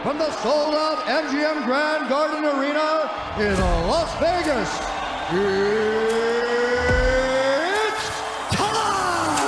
from the sold-out MGM Grand Garden Arena in Las Vegas, it's time!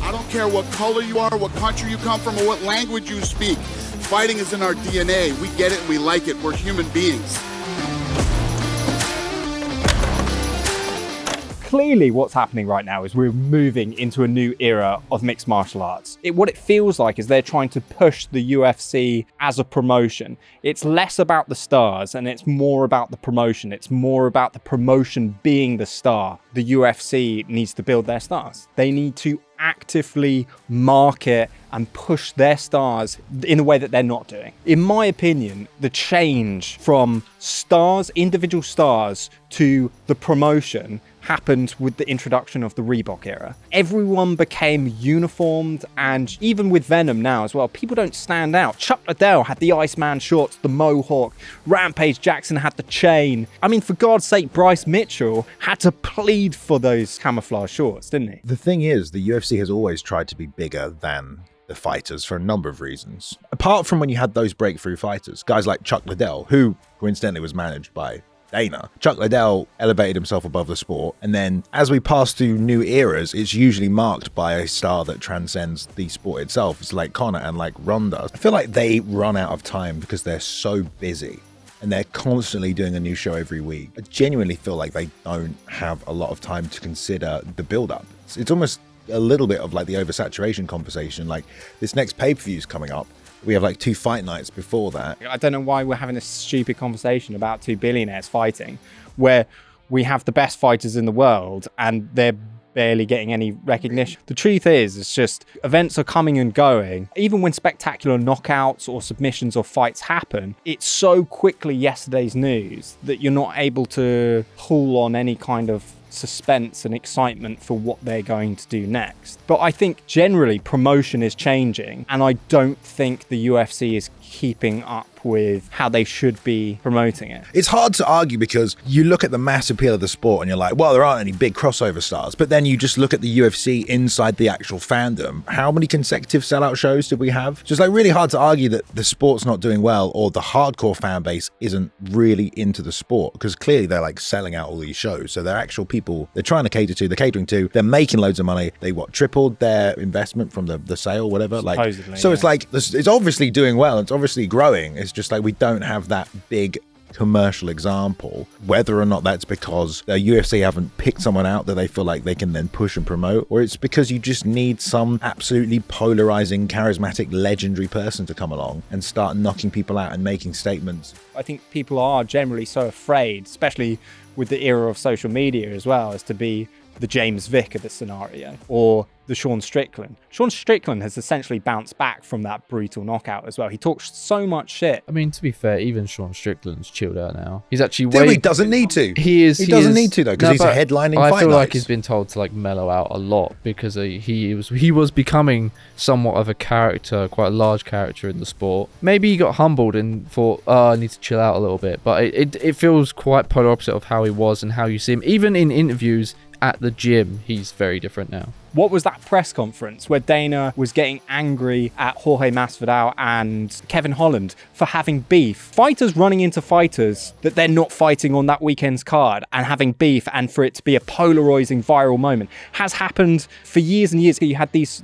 I don't care what color you are, what country you come from, or what language you speak. Fighting is in our DNA. We get it and we like it. We're human beings. Clearly what's happening right now is we're moving into a new era of mixed martial arts. What it feels like is they're trying to push the UFC as a promotion. It's less about the stars and it's more about the promotion. It's more about the promotion being the star. The UFC needs to build their stars. They need to actively market and push their stars in a way that they're not doing. In my opinion, the change from stars, individual stars, to the promotion happened with the introduction of the Reebok era. Everyone became uniformed, and even with Venom now as well, people don't stand out. Chuck Liddell had the Iceman shorts, the mohawk. Rampage Jackson had the chain. I mean, for God's sake, Bryce Mitchell had to plead for those camouflage shorts, didn't he? The thing is, the UFC has always tried to be bigger than the fighters for a number of reasons. Apart from when you had those breakthrough fighters, guys like Chuck Liddell, who coincidentally was managed by Dana. Chuck Liddell elevated himself above the sport, and then as we pass through new eras, it's usually marked by a star that transcends the sport itself. It's like Conor and like Ronda. I feel like they run out of time because they're so busy and they're constantly doing a new show every week. I genuinely feel like they don't have a lot of time to consider the build-up. It's almost a little bit of like the oversaturation conversation. Like, this next pay-per-view is coming up. We have like 2 fight nights before that. I don't know why we're having a stupid conversation about 2 billionaires fighting, where we have the best fighters in the world and they're barely getting any recognition. The truth is, it's just events are coming and going. Even when spectacular knockouts or submissions or fights happen, it's so quickly yesterday's news that you're not able to pull on any kind of suspense and excitement for what they're going to do next. But I think generally promotion is changing, and I don't think the UFC is keeping up with how they should be promoting it. It's hard to argue because you look at the mass appeal of the sport and you're like, well, there aren't any big crossover stars. But then you just look at the UFC inside the actual fandom. How many consecutive sellout shows did we have? Just like really hard to argue that the sport's not doing well or the hardcore fan base isn't really into the sport, because clearly they're like selling out all these shows. So they're actual people they're trying to cater to, they're catering to, they're making loads of money. They tripled their investment from the sale, whatever. Supposedly, like, so yeah. It's like, it's obviously doing well. It's obviously growing. It's just like we don't have that big commercial example. Whether or not that's because the UFC haven't picked someone out that they feel like they can then push and promote, or it's because you just need some absolutely polarizing, charismatic, legendary person to come along and start knocking people out and making statements. I think people are generally so afraid, especially with the era of social media as well, as to be the James Vick of the scenario, or the Sean Strickland. Sean Strickland has essentially bounced back from that brutal knockout as well. He talks so much shit. I mean, to be fair, even Sean Strickland's chilled out now. He's actually He doesn't need to. He doesn't need to though, because he's a headlining fight. I feel like he's been told to like mellow out a lot because he was becoming somewhat of a character, quite a large character in the sport. Maybe he got humbled and thought, oh, I need to chill out a little bit. But it feels quite polar opposite of how he was and how you see him. Even in interviews at the gym, he's very different now. What was that press conference where Dana was getting angry at Jorge Masvidal and Kevin Holland for having beef? Fighters running into fighters that they're not fighting on that weekend's card and having beef, and for it to be a polarizing viral moment has happened for years and years. You had these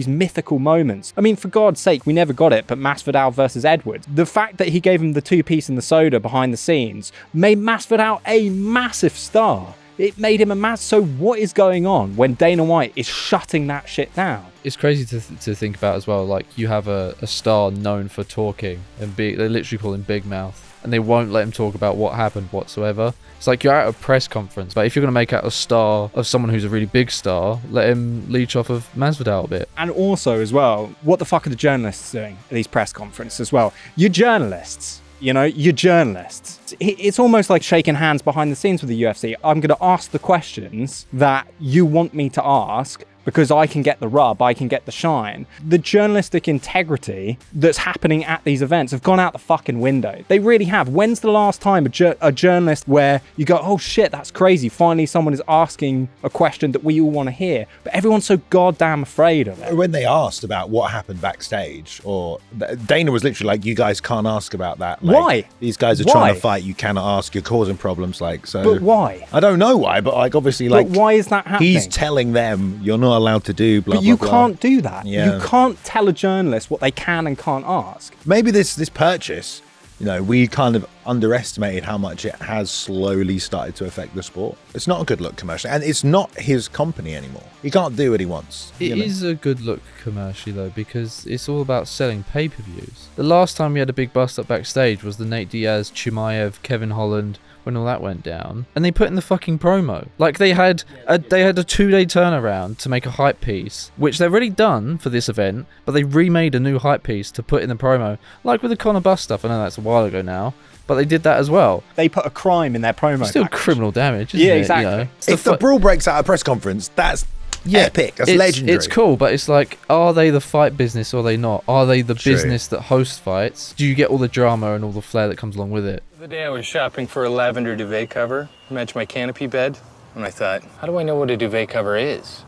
mythical moments. I mean, for God's sake, we never got it, but Masvidal versus Edwards. The fact that he gave him the 2-piece and the soda behind the scenes made Masvidal a massive star. It made him a mass. So what is going on when Dana White is shutting that shit down? It's crazy to think about as well. Like, you have a star known for talking, and they literally call him Big Mouth, and they won't let him talk about what happened whatsoever. It's like you're at a press conference, but if you're going to make out a star of someone who's a really big star, let him leech off of Masvidal a bit. And also as well, what the fuck are the journalists doing at these press conferences as well? You're journalists. You know, you're journalists. It's almost like shaking hands behind the scenes with the UFC. I'm going to ask the questions that you want me to ask, because I can get the rub, I can get the shine. The journalistic integrity that's happening at these events have gone out the fucking window. They really have. When's the last time a journalist where you go, oh shit, that's crazy, finally someone is asking a question that we all want to hear, but everyone's so goddamn afraid of it. When they asked about what happened backstage, or Dana was literally like, you guys can't ask about that. Like, why? These guys are trying to fight, you cannot ask, you're causing problems. Like, so. But why? I don't know why, but like obviously, like, but why is that happening? He's telling them you're not allowed to do blah, but you blah, can't do that. Yeah. You can't tell a journalist what they can and can't ask. Maybe this purchase, you know, we kind of underestimated how much it has slowly started to affect the sport. It's not a good look commercially, and it's not his company anymore. He can't do what he wants. It is a good look commercially though, because it's all about selling pay-per-views. The last time we had a big bust up backstage was the Nate Diaz, Chimaev, Kevin Holland, when all that went down, and they put in the fucking promo. Like they had a 2-day turnaround to make a hype piece, which they've already done for this event, but they remade a new hype piece to put in the promo, like with the Conor Bust stuff. I know that's a while ago now, but they did that as well. They put a crime in their promo. Still package. Criminal damage, isn't it? Exactly. You know? If the brawl breaks out at a press conference, that's epic. That's legendary. It's cool, but it's like, are they the fight business or are they not? Are they the business that hosts fights? Do you get all the drama and all the flair that comes along with it? The other day I was shopping for a lavender duvet cover to match my canopy bed, and I thought, how do I know what a duvet cover is?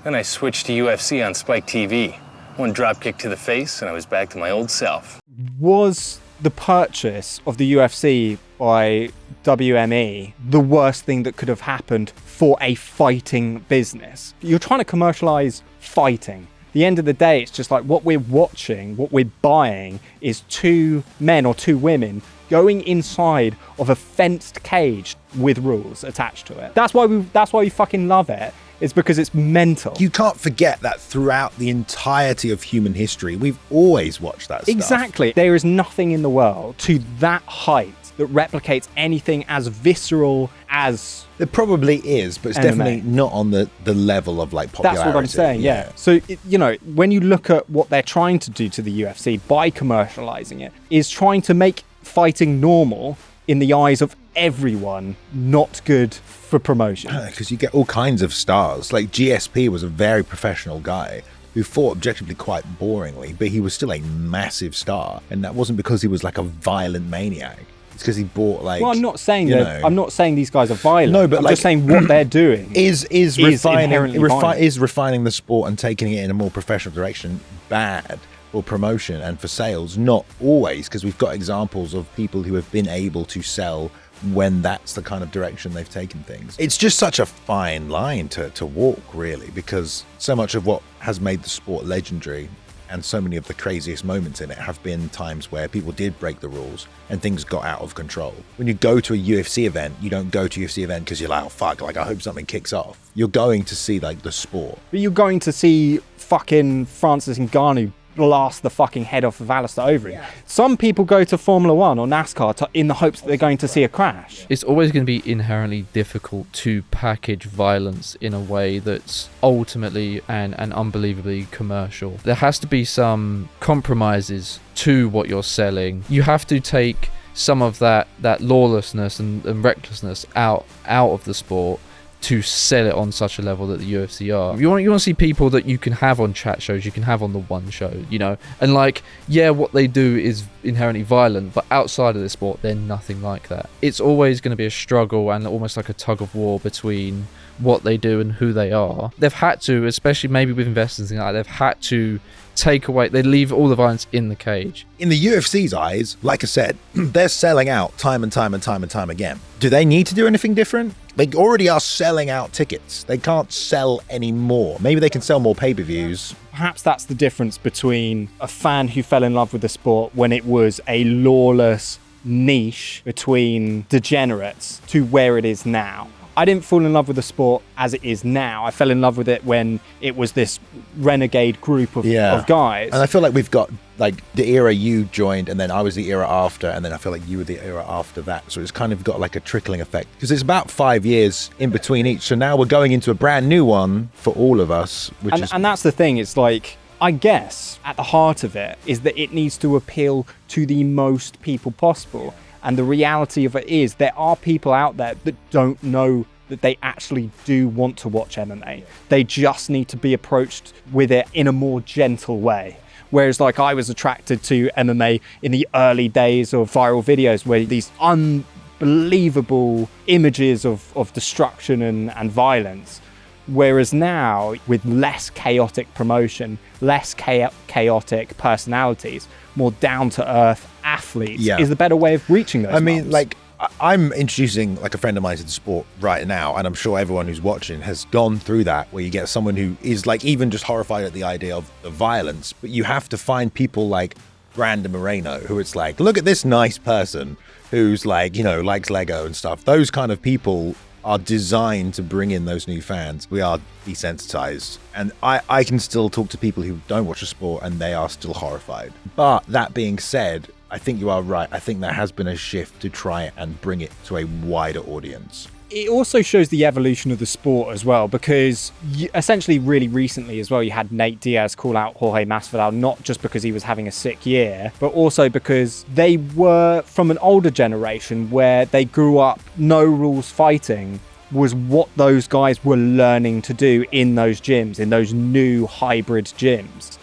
Then I switched to UFC on Spike TV. One drop kick to the face, and I was back to my old self. Was the purchase of the UFC by WME the worst thing that could have happened for a fighting business? You're trying to commercialize fighting. At the end of the day, it's just like what we're watching, what we're buying is two men or two women going inside of a fenced cage with rules attached to it. That's why we fucking love it. It's because it's mental. You can't forget that throughout the entirety of human history, we've always watched that stuff. Exactly. There is nothing in the world to that height that replicates anything as visceral as... There probably is, but it's MMA. definitely not on the level of like popularity. That's what I'm saying, yeah. So, you know, when you look at what they're trying to do to the UFC by commercializing it, is trying to make fighting normal in the eyes of everyone, not good for promotion. Because you get all kinds of stars. Like GSP was a very professional guy who fought objectively quite boringly, but he was still a massive star. And that wasn't because he was like a violent maniac. It's because he bought like... Well, I'm not saying that. I'm not saying these guys are violent. No, but I'm like, just saying what they're doing is refining the sport and taking it in a more professional direction bad for promotion and for sales? Not always, because we've got examples of people who have been able to sell when that's the kind of direction they've taken things. It's just such a fine line to walk, really, because so much of what has made the sport legendary and so many of the craziest moments in it have been times where people did break the rules and things got out of control. When you go to a UFC event, you don't go to a UFC event because you're like, oh fuck, like I hope something kicks off. You're going to see like the sport. But you're going to see fucking Francis Ngannou blast the fucking head off of Alistair Overeem. Yeah. Some people go to Formula One or NASCAR in the hopes that they're going to see a crash. It's always going to be inherently difficult to package violence in a way that's ultimately and unbelievably commercial. There has to be some compromises to what you're selling. You have to take some of that lawlessness and recklessness out of the sport to sell it on such a level that the UFC are. You want to see people that you can have on chat shows, you can have on the one show, you know, and like, yeah, what they do is inherently violent, but outside of the sport, they're nothing like that. It's always going to be a struggle and almost like a tug of war between what they do and who they are. They've had to, especially maybe with investors and things like that, they've had to take away, they leave all the violence in the cage. In the UFC's eyes, like I said, they're selling out time and time again. Do they need to do anything different? They already are selling out tickets. They can't sell any more. Maybe they can sell more pay-per-views. Perhaps that's the difference between a fan who fell in love with the sport when it was a lawless niche between degenerates to where it is now. I didn't fall in love with the sport as it is now. I fell in love with it when it was this renegade group of guys. And I feel like we've got like the era you joined, and then I was the era after, and then I feel like you were the era after that. So it's kind of got like a trickling effect because it's about 5 years in between each. So now we're going into a brand new one for all of us, and that's the thing. It's like, I guess at the heart of it is that it needs to appeal to the most people possible. And the reality of it is there are people out there that don't know that they actually do want to watch MMA. They just need to be approached with it in a more gentle way. Whereas like I was attracted to MMA in the early days of viral videos where these unbelievable images of destruction and violence. Whereas now, with less chaotic promotion, less chaotic personalities, more down-to-earth athletes is the better way of reaching those mums. Like, I'm introducing like a friend of mine to the sport right now, and I'm sure everyone who's watching has gone through that, where you get someone who is like even just horrified at the idea of the violence, but you have to find people like Brandon Moreno, who it's like, look at this nice person who's like, you know, likes Lego and stuff. Those kind of people are designed to bring in those new fans. We are desensitized, and I can still talk to people who don't watch the sport and they are still horrified. But that being said, I think you are right. I think there has been a shift to try and bring it to a wider audience. It also shows the evolution of the sport as well, because essentially really recently as well, you had Nate Diaz call out Jorge Masvidal, not just because he was having a sick year, but also because they were from an older generation where they grew up no rules fighting was what those guys were learning to do in those gyms, in those new hybrid gyms.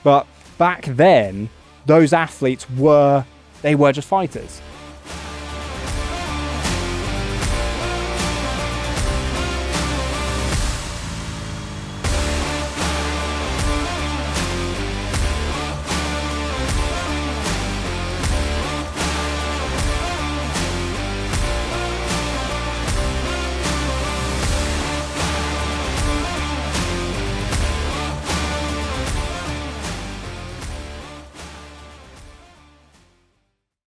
But back then, those athletes were just fighters.